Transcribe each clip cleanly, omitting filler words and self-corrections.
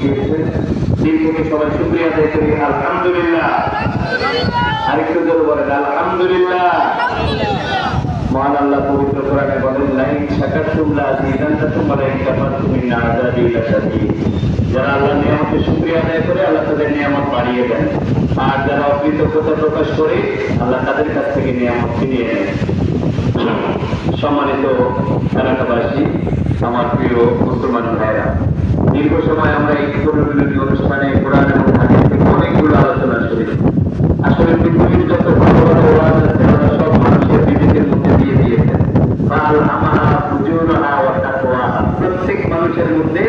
দিয়েছে। দিন থেকে সবাই শুকরিয়া আদায় করি আলহামদুলিল্লাহ। আরেকটু জোরে বলেন আলহামদুলিল্লাহ। মহান আল্লাহ পবিত্র কোরআনে বলেন লাইন শাকারতুম লাযিদান্নাকুম ওয়া লাইন কাফারতুম ইন্না আযাবি লাশাদীদ। যারা আল্লাহর নিয়ামতের শুকরিয়া আদায় করে আল্লাহ তাদের নিয়ামত বাড়িয়ে দেন, আর যারা অকৃতজ্ঞতা প্রকাশ করে আল্লাহ তাদের কাছ থেকে নিয়ামত ছিনিয়ে নেন। সম্মানিত এলাকাবাসী, আমার প্রিয় মুসলমান ভাইরা, দীর্ঘ সময় আমরা এই বিরোধী অনুষ্ঠানে কোরআন এবং হাদিস থেকে অনেকগুলো আলোচনা করেছি। আসলে পৃথিবীর যত ভালো ভালো ওয়াজ আছে ওরা সব মানুষের বিবেকের মধ্যে দিয়ে দিয়েছেন। প্রত্যেক মানুষের মধ্যে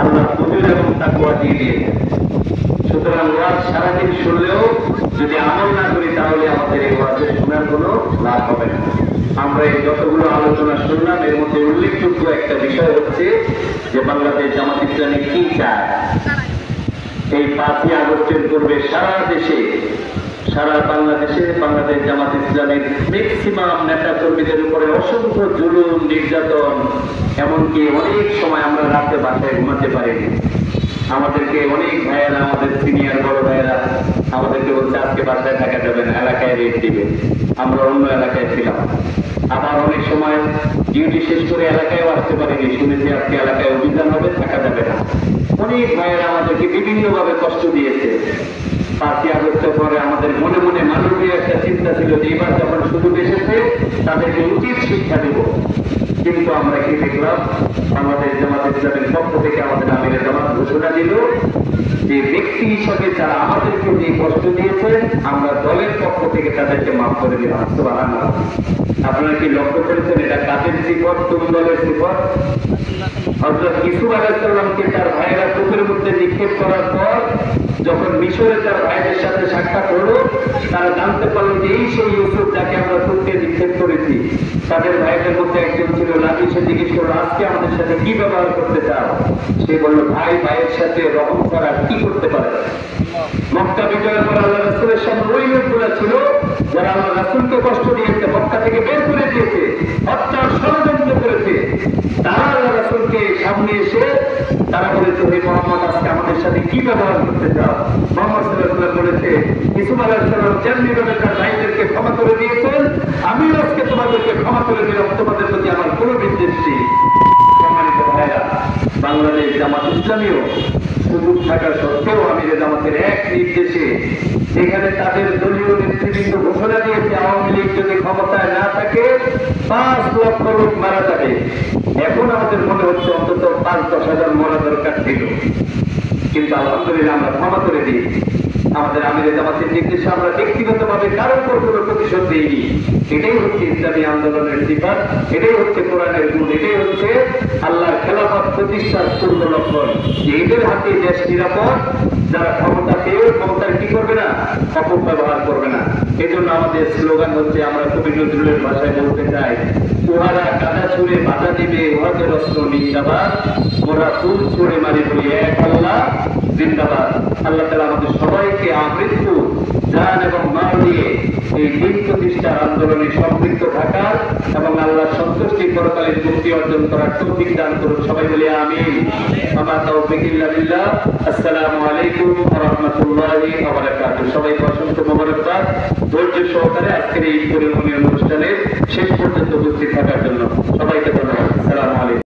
আল্লাহ ফুজুর এবং তাকওয়া দিয়ে দিয়েছেন। সুতরাং ওয়াজ সারাদিন শুনলেও যদি আমল না করি তাহলে আমাদের এই ওয়াজের শোনার কোনো লাভ হবে না। আমরা এই যতগুলো আলোচনা শুনলাম এর মধ্যে উল্লেখযোগ্য একটা বিষয় হচ্ছে যে বাংলাদেশ জামাত ইসলামী কি চায়। এই 5ই আগস্টের পূর্বে সারা বাংলাদেশে বাংলাদেশ জামাত ইসলামের ম্যাক্সিমাম নেতা কর্মীদের উপরে অসংখ্য জুলুম নির্যাতন, এমনকি অনেক সময় আমরা রাতে বাসায় ঘুমাতে পারিনি। আমাদেরকে অনেক ভাইয়েরা, আমাদের সিনিয়র বড় ভাইয়েরা আমাদেরকে বলছে আজকে বাসায় থাকা যাবে না, এলাকায় রেট দিবে। আমরা অন্য এলাকায় ছিলাম। আবার অনেক সময় ডিউটি শেষ করে এলাকায়ও আসতে পারিনি, শুনেছি আজকে এলাকায় অভিযান হবে, থাকা যাবে না। অনেক ভাইয়েরা আমাদেরকে বিভিন্নভাবে কষ্ট দিয়েছে। 5ই আগস্টের পরে আমাদের মনে মনে মানবীয় একটা চিন্তা ছিল যে এবার যখন সুযোগ এসেছে তাদেরকে উচিত শিক্ষা দেব। কিন্তু আমরা কি দেখলাম, বাংলাদেশ জামাত ইসলামের পক্ষ থেকে আমাদের আমিরে জামাত ঘোষণা দিল যে ব্যক্তি হিসাবে যারা আমাদেরকে যে কষ্ট দিয়েছে আমরা দলের পক্ষ থেকে তাদেরকে মাফ করে দিলাম। সুবহানাল্লাহ। আপনারা কি লক্ষ্য করেছেন এটা কাদের সিফত, কোন দলের সিফত? হযরত ইউসুফ আলাইহিস সালামকে তার ভাইয়েরা কূপের মধ্যে নিক্ষেপ করার পর যখন মিশরে তার ভাইদের সাথে সাক্ষাৎ হলো, তারা জানতে পারলো যে এই সেই ইউসুফ যাকে আমরা কূপে নিক্ষেপ করেছি। তাদের ভাইদের মধ্যে একজন ছিল লাভি, সে জিজ্ঞেস করলো আজকে আমাদের সাথে কি ব্যবহার করতে চাও? সে বলল ভাইয়ের সাথে রহম করা কি করতে পারে। মক্কা বিজয়ের পর আল্লাহ রাসূলের সামনে ওই লোকগুলো ছিল যারা আল্লাহ রাসূলকে কষ্ট দিয়েছে, মক্কা থেকে বের করে দিয়েছে, হত্যার ষড়যন্ত্র করেছে। তারা আল্লাহ রাসূলকে সামনে এসে তারা বলেছে হে মুহাম্মদ আজকে আমাদের সাথে কি ব্যবহার করতে চাও? মুহাম্মদ সাল্লাল্লাহু আলাইহি ওয়াসাল্লাম বলেছে ইউসুফ আলাইহিস সালাম যেমনিভাবে তার ভাইদেরকে ক্ষমা করে দিয়েছেন আমিও আজকে তোমাদেরকে ক্ষমা করে দিলাম, তোমাদের প্রতি আমার কোনো বিদ্বেষ নেই। সম্মানিত ভাইরা, বাংলাদেশ জামাত ইসলামীও সুযোগ থাকা সত্ত্বেও আমিরে জামাতের এক নির্দেশে এখানে তাদের দলীয় নেতৃবৃন্দ ঘোষণা দিয়েছে আওয়ামী লীগ যদি ক্ষমতায় না থাকে 5 লক্ষ লোক মারা যাবে। এখন আমাদের মনে হচ্ছে অন্তত 5-10 হাজার মরা দরকার ছিল, কিন্তু আলহামদুলিল্লাহ আমরা ক্ষমা করে দিয়েছি। আমাদের আমিরে জামাতের নির্দেশে আমরা ব্যক্তিগতভাবে কারোর উপর কোনো প্রতিশোধ দিইনি। এটাই হচ্ছে ইসলামী আন্দোলনের সিফাত, এটাই হচ্ছে কোরআনের গুণ, এটাই হচ্ছে আল্লাহর খেলাফত প্রতিষ্ঠার পূর্ণ লক্ষণ। যে এদের হাতে দেশ নিরাপদ, যারা ক্ষমতা পেয়েও ক্ষমতার কি করবে না, অপব্যবহার করবে না। এই জন্য আমাদের স্লোগান হচ্ছে, আমরা কবি নজরুলের ভাষায় বলতে চাই, উহারা কাদা ছুঁড়ে বাধা দিবে উহাদের অস্ত্র জিন্দাবাদ, ওরা ফুল ছুঁড়ে মারি বলি এক আল্লাহ জিন্দাবাদ। আল্লাহ তাআলা আমাদের সবাইকে আমৃত্যু জান এবং মাল দিয়ে এই দিন প্রতিষ্ঠার আন্দোলনে সম্পৃক্ত থাকার এবং আল্লাহর সন্তুষ্টি পরকালের মুক্তি অর্জন করার তৌফিক দান করুন। সবাই বলি আমিন। আমা তাওফিক ইল্লা বিল্লাহ। আসসালামু আলাইকুম ওয়া রাহমাতুল্লাহি ওয়া বারাকাতুহু। সবাইকে অসংখ্য মোবারকবাদ ধৈর্য সহকারে আজকের এই পরিমণীয় অনুষ্ঠানের শেষ পর্যন্ত উপস্থিত থাকার জন্য। সবাইকে ধন্যবাদ। আসসালামু আলাইকুম।